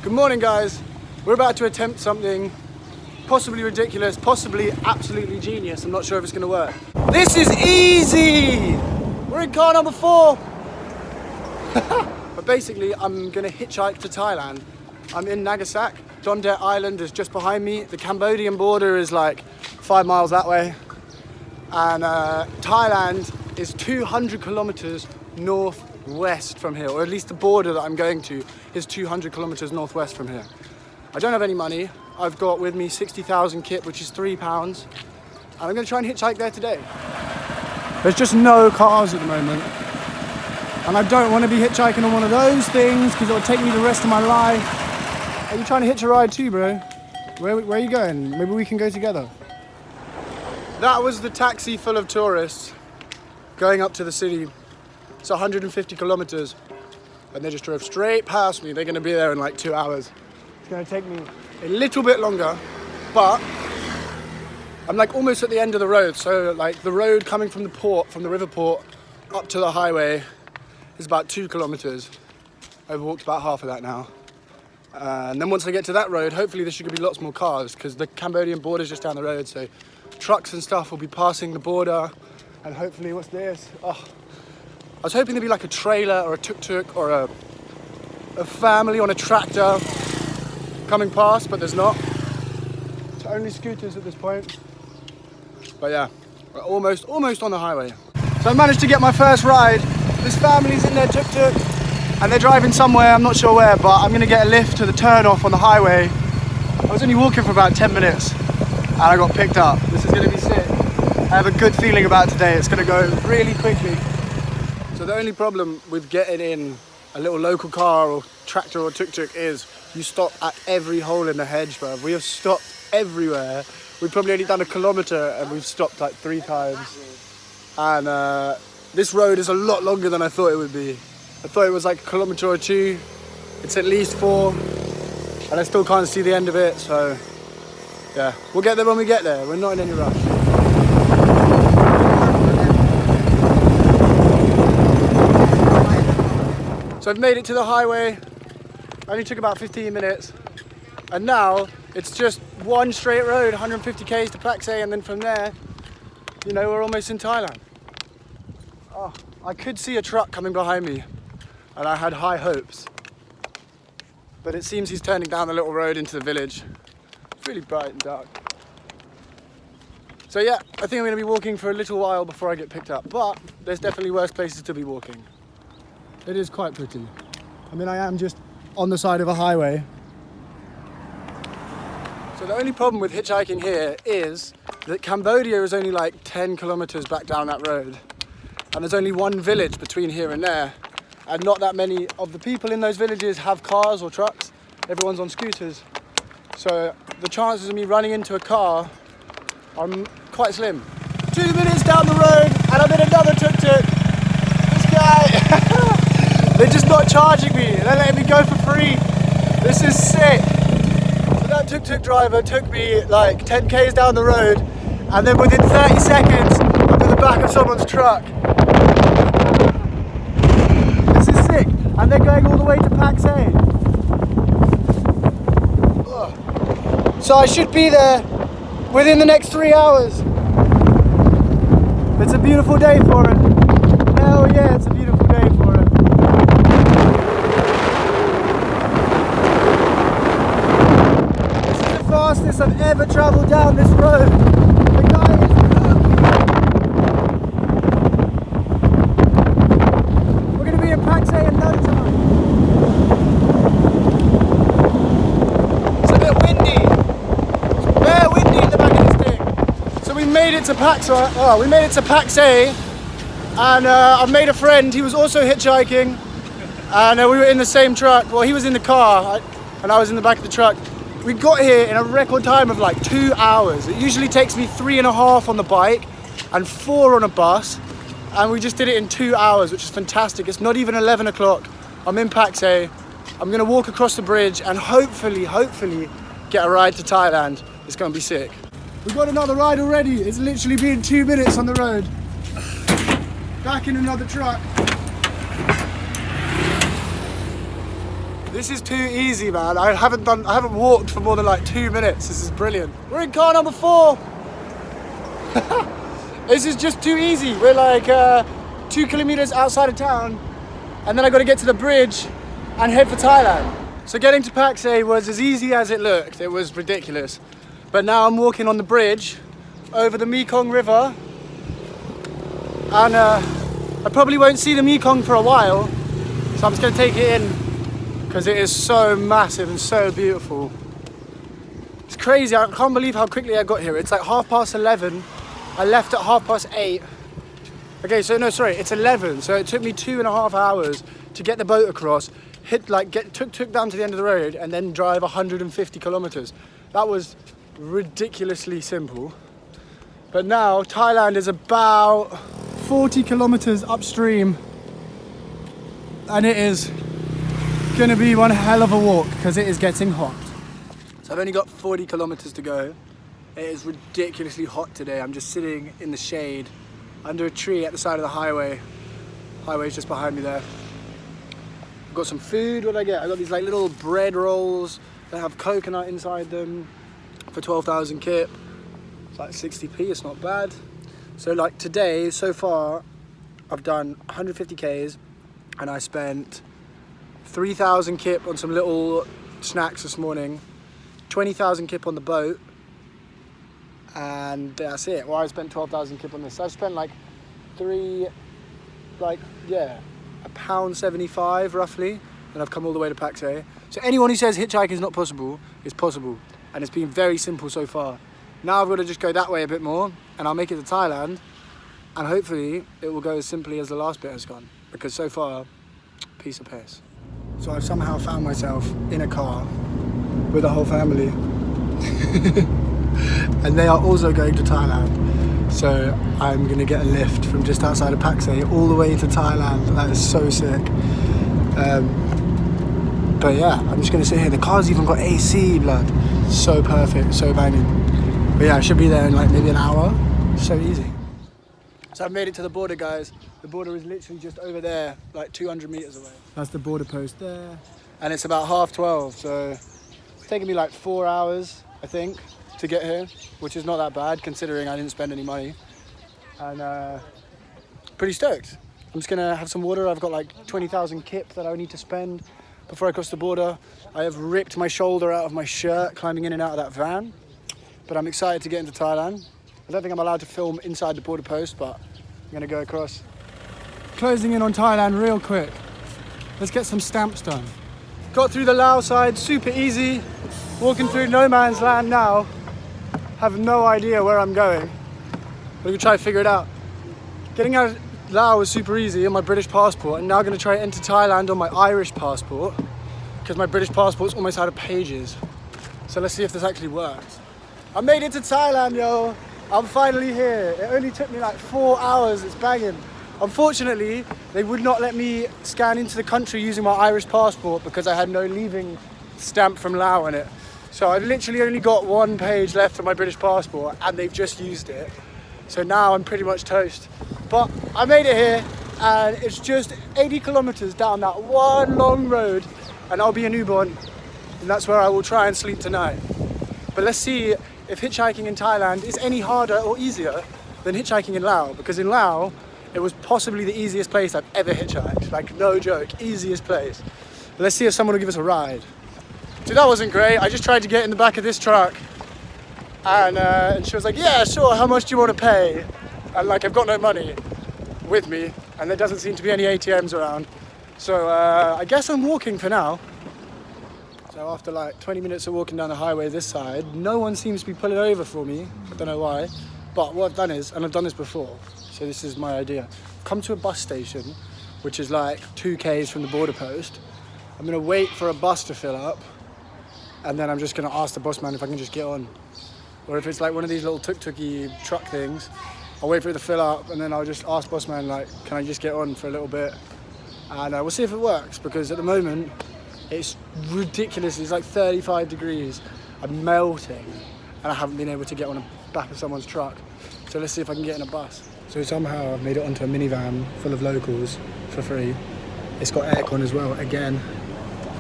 Good morning, guys. We're about to attempt something possibly ridiculous, possibly absolutely genius. I'm not sure if it's gonna work. This is easy! We're in car number 4. But basically, I'm gonna hitchhike to Thailand. I'm in Nagasaki. Dondet Island is just behind me. The Cambodian border is like 5 miles that way. And Thailand is 200 kilometers northwest from here, or at least the border that I'm going to is 200 kilometers northwest from here. I don't have any money. I've got with me 60,000 kip, which is £3, and I'm going to try and hitchhike there today. There's just no cars at the moment, and I don't want to be hitchhiking on one of those things because it'll take me the rest of my life. Are you trying to hitch a ride too, bro? Where are you going? Maybe we can go together. That was the taxi full of tourists going up to the city. It's 150 kilometers, and they just drove straight past me. They're going to be there in like 2 hours. It's going to take me a little bit longer, but I'm like almost at the end of the road. So like the road coming from the port, from the river port up to the highway is about 2 kilometers. I've walked about half of that now. And then once I get to that road, hopefully there should be lots more cars because the Cambodian border is just down the road. So trucks and stuff will be passing the border, and hopefully, what's this? Oh, I was hoping there'd be like a trailer or a tuk-tuk or a family on a tractor coming past, but there's not. It's only scooters at this point. But yeah, we're almost on the highway. So I managed to get my first ride. This family's in their tuk-tuk and they're driving somewhere, I'm not sure where, but I'm gonna get a lift to the turn-off on the highway. I was only walking for about 10 minutes and I got picked up. This is gonna be sick. I have a good feeling about today. It's gonna go really quickly. So the only problem with getting in a little local car or tractor or tuk-tuk is you stop at every hole in the hedge, bruv. We have stopped everywhere. We've probably only done a kilometer and we've stopped like 3 times. And this road is a lot longer than I thought it would be. I thought it was like a kilometer or 2. It's at least 4. And I still can't see the end of it, so yeah. We'll get there when we get there. We're not in any rush. So I've made it to the highway. Only took about 15 minutes. And now it's just one straight road, 150 k's to Paksay, and then from there, you know, we're almost in Thailand. Oh, I could see a truck coming behind me and I had high hopes. But it seems he's turning down the little road into the village. It's really bright and dark. So yeah, I think I'm gonna be walking for a little while before I get picked up, but there's definitely worse places to be walking. It is quite pretty. I mean, I am just on the side of a highway. So the only problem with hitchhiking here is that Cambodia is only like 10 kilometers back down that road. And there's only one village between here and there. And not that many of the people in those villages have cars or trucks. Everyone's on scooters. So the chances of me running into a car are quite slim. 2 minutes down the road and I'm in another tuk-tuk. This guy, they're just not charging me. They're letting me go for free. This is sick. So that tuk-tuk driver took me like 10 k's down the road, and then within 30 seconds, I'm in the back of someone's truck. This is sick. And they're going all the way to Paksay. So I should be there within the next 3 hours. It's a beautiful day for it. Hell yeah, it's a beautiful day for it. This is the fastest I've ever travelled down this road. The guy is We're going to be in Paksay in no time. It's a bit windy. It's very windy in the back of this thing. So we made it to Paksay. Oh, we made it to Paksay. And I've made a friend. He was also hitchhiking, and we were in the same truck. Well, he was in the car and I was in the back of the truck. We got here in a record time of like 2 hours. It usually takes me 3.5 on the bike and 4 on a bus, and we just did it in 2 hours, which is fantastic. It's not even 11 o'clock. I'm in Paksay. I'm gonna walk across the bridge and hopefully get a ride to Thailand. It's gonna be sick. We got another ride already. It's literally been 2 minutes on the road. Back in another truck. This is too easy, man. I haven't walked for more than like 2 minutes. This is brilliant. We're in car number 4. This is just too easy. We're like 2 kilometers outside of town, and then I got to get to the bridge and head for Thailand. So getting to Paksay was as easy as it looked. It was ridiculous. But now I'm walking on the bridge over the Mekong River, and I probably won't see the Mekong for a while, so I'm just going to take it in because it is so massive and so beautiful. It's crazy. I can't believe how quickly I got here. It's like 11:30. I left at 8:30. Okay, so no, sorry, it's 11. So it took me 2.5 hours to get the boat across, hit like get tuk-tuk down to the end of the road, and then drive 150 kilometers. That was ridiculously simple. But now Thailand is about 40 kilometers upstream, and it is gonna be one hell of a walk because it is getting hot. So I've only got 40 kilometers to go. It is ridiculously hot today. I'm just sitting in the shade under a tree at the side of the highway. Highway's just behind me there. I've got some food. What did I get? I got these like little bread rolls that have coconut inside them for 12,000 kip. It's like 60p, it's not bad. So like today, so far, I've done 150 Ks and I spent 3,000 kip on some little snacks this morning, 20,000 kip on the boat, and that's it. Well, I spent 12,000 kip on this. So I spent like £1.75 roughly, and I've come all the way to Paksay. So anyone who says hitchhiking is not possible, it's possible. And it's been very simple so far. Now I've got to just go that way a bit more, and I'll make it to Thailand, and hopefully it will go as simply as the last bit has gone, because so far, piece of piss. So I've somehow found myself in a car with a whole family. And they are also going to Thailand. So I'm gonna get a lift from just outside of Paksay all the way to Thailand. That is so sick. But yeah, I'm just gonna sit here. The car's even got AC, blood. So perfect, so banging. But yeah, I should be there in like maybe an hour. So easy. So I've made it to the border, guys. The border is literally just over there, like 200 meters away. That's the border post there. And it's about 12:30, so it's taken me like 4 hours, I think, to get here, which is not that bad considering I didn't spend any money. And pretty stoked. I'm just gonna have some water. I've got like 20,000 kip that I need to spend before I cross the border. I have ripped my shoulder out of my shirt climbing in and out of that van, but I'm excited to get into Thailand. I don't think I'm allowed to film inside the border post, but I'm gonna go across. Closing in on Thailand real quick. Let's get some stamps done. Got through the Laos side, super easy. Walking through no man's land now. Have no idea where I'm going. But we try to figure it out. Getting out of Laos was super easy on my British passport, and now I'm gonna try to enter Thailand on my Irish passport, because my British passport's almost out of pages. So let's see if this actually works. I made it to Thailand, yo. I'm finally here. It only took me like 4 hours, it's banging. Unfortunately, they would not let me scan into the country using my Irish passport because I had no leaving stamp from Laos in it. So I've literally only got 1 page left of my British passport, and they've just used it. So now I'm pretty much toast. But I made it here, and it's just 80 kilometers down that one long road, and I'll be a newborn, and that's where I will try and sleep tonight. But let's see if hitchhiking in Thailand is any harder or easier than hitchhiking in Laos, because in Laos, it was possibly the easiest place I've ever hitchhiked. Like, no joke, easiest place. But let's see if someone will give us a ride. Dude, that wasn't great. I just tried to get in the back of this truck, and she was like, yeah, sure, how much do you want to pay? And like, I've got no money with me, and there doesn't seem to be any ATMs around. So I guess I'm walking for now. So after like 20 minutes of walking down the highway this side, no one seems to be pulling over for me. I don't know why. But what I've done is, and I've done this before, so this is my idea. Come to a bus station, which is like 2 Ks from the border post. I'm gonna wait for a bus to fill up, and then I'm just gonna ask the bus man if I can just get on. Or if it's like one of these little tuk-tuky truck things, I'll wait for it to fill up, and then I'll just ask bus man, like, can I just get on for a little bit? And we'll see if it works, because at the moment, it's ridiculous. It's like 35 degrees. I'm melting, and I haven't been able to get on the back of someone's truck. So let's see if I can get in a bus. So somehow I've made it onto a minivan full of locals for free. It's got aircon as well, again.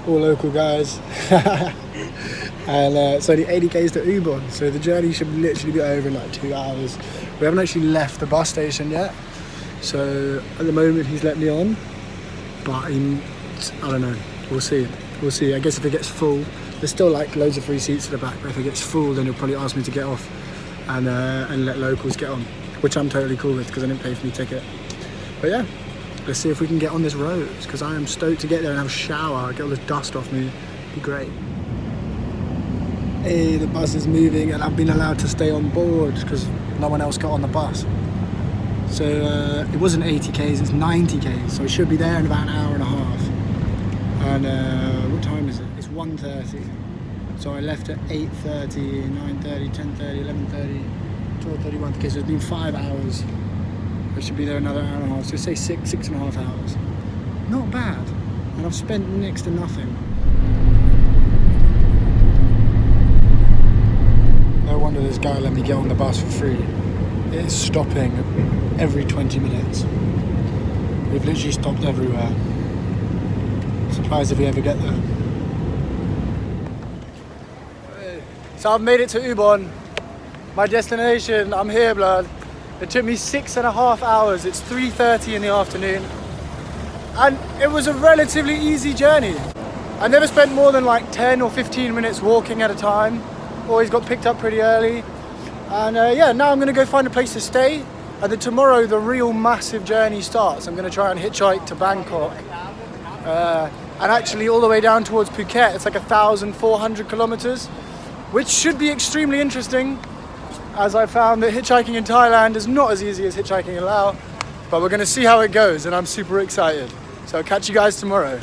all local guys. And it's only 80 k's to Ubon, so the journey should literally be over in like 2 hours. We haven't actually left the bus station yet, so at the moment he's let me on, but I don't know, we'll see. I guess if it gets full, there's still like loads of free seats at the back, but if it gets full then he'll probably ask me to get off and let locals get on, which I'm totally cool with because I didn't pay for my ticket. But yeah, let's see if we can get on this road, because I am stoked to get there and have a shower, get all this dust off me. It'd be great. Hey, the bus is moving and I've been allowed to stay on board because no one else got on the bus. So it wasn't 80 k's, it's 90 k's, so I should be there in about an hour and a half. And what time is it? It's 1:30. So I left at 8:30, 9:30, 10:30, 11:30, 12:31. Okay, so it's been 5 hours. I should be there another hour and a half, so say 6.5 hours. Not bad. And I've spent next to nothing. No wonder this guy let me get on the bus for free. It is stopping every 20 minutes. We've literally stopped everywhere. Surprised if we ever get there. So I've made it to Ubon, my destination. I'm here, blood. It took me 6.5 hours. It's 3:30 in the afternoon. And it was a relatively easy journey. I never spent more than like 10 or 15 minutes walking at a time. Always got picked up pretty early. And yeah, now I'm gonna go find a place to stay. And then tomorrow the real massive journey starts. I'm gonna try and hitchhike to Bangkok. And actually all the way down towards Phuket. It's like 1,400 kilometers, which should be extremely interesting, as I found that hitchhiking in Thailand is not as easy as hitchhiking in Laos. But we're gonna see how it goes and I'm super excited. So I'll catch you guys tomorrow.